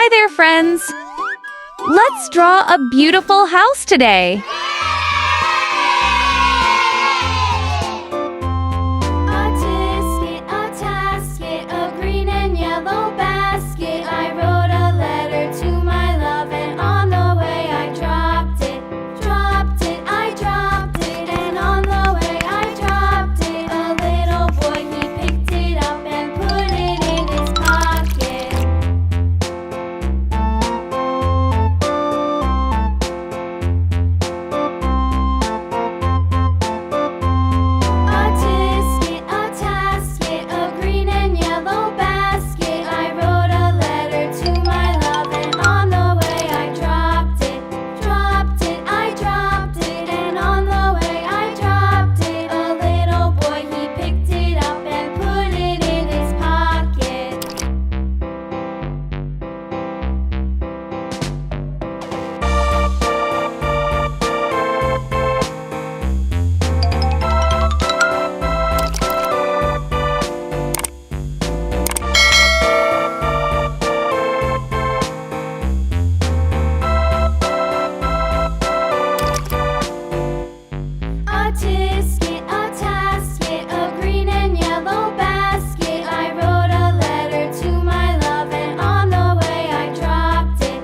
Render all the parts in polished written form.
Hi there, friends! Let's draw a beautiful house today. A green and yellow basket. I wrote a letter to my love, and on the way I dropped it. I dropped it, and on the way I dropped it. A little boy, he picked it up and put it in his pocket. A tasket, a green and yellow basket. I wrote a letter to my love, and on the way I dropped it. I dropped it, and on the way I dropped it. A little boy, he picked it up and put it in his pocket. A tasket, a green and yellow basket. I wrote a letter to my love, and on the way I dropped it.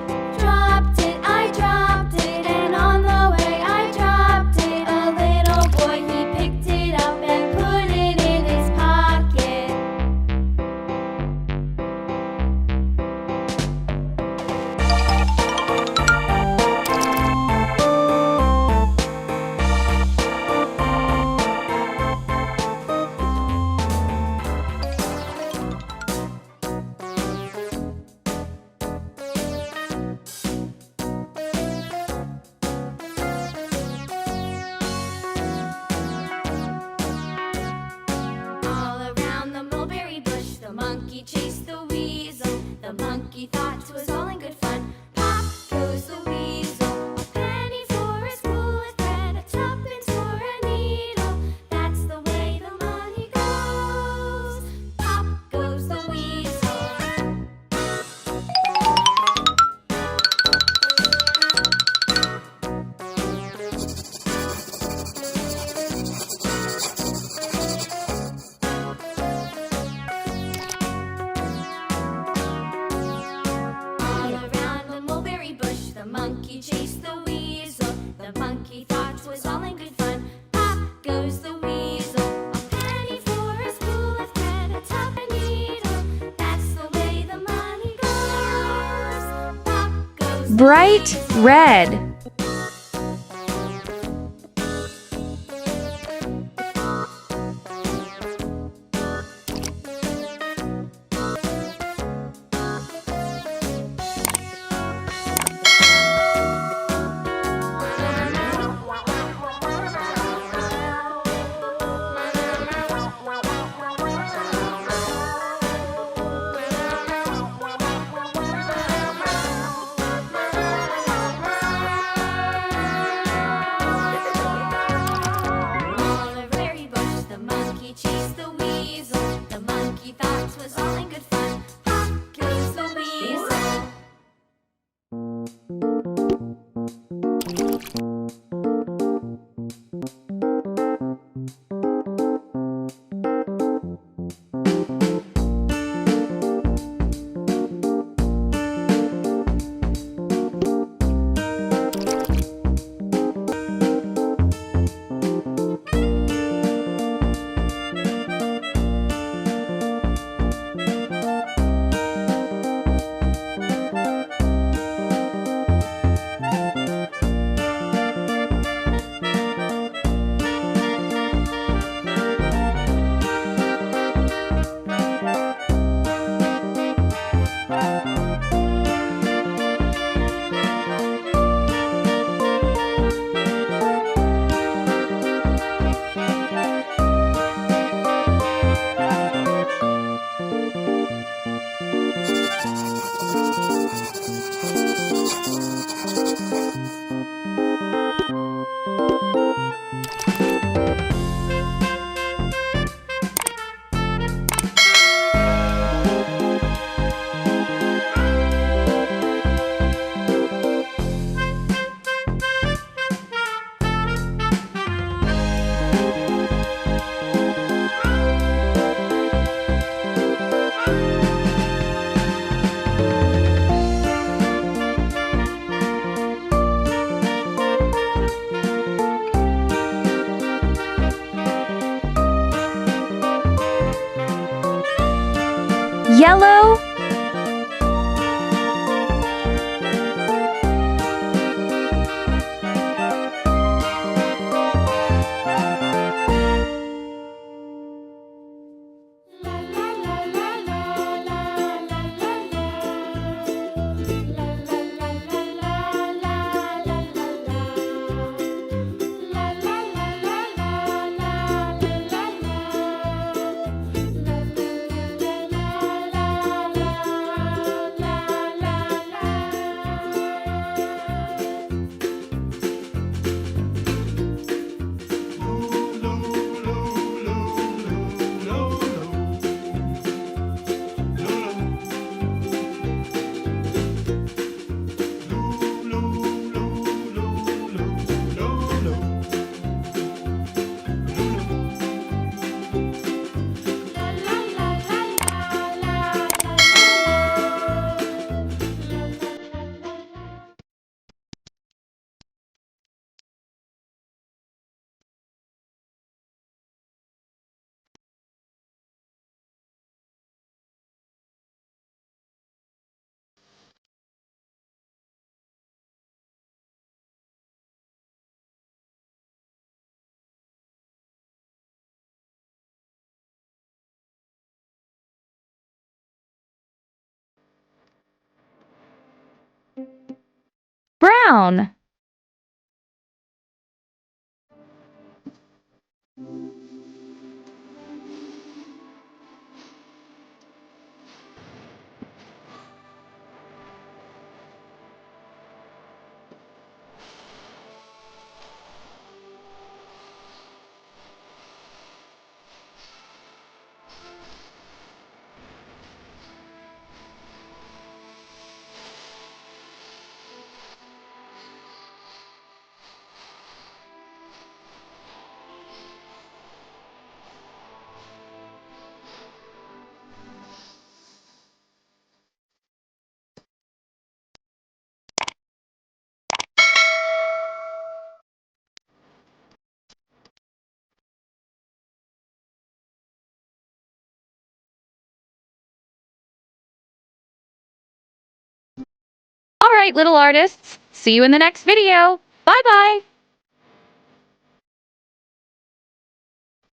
I dropped it, and on the way I dropped it. A little boy, he picked it up and put it in his pocket. All around the mulberry bush, the monkey chased the weasel. The monkey thought 'twas all in good fun. Pop goes the weasel. A penny for his wool with thread, a tuppence for a needle. That's the way the money goes. Pop goes the weasel. All around the mulberry bush, the monkey chased the weasel. The monkey thought 'twas all in good fun. Pop goes the weasel. A penny for a spool of thread, a tuppence needle. That's the way the money goes. Pop goes the Bright weasel. red. On a berry bush, the monkey chased the weasel. The monkey thought 'twas all in good fun. Pop goes the weasel. down. All right, little artists. See you in the next video. Bye-bye.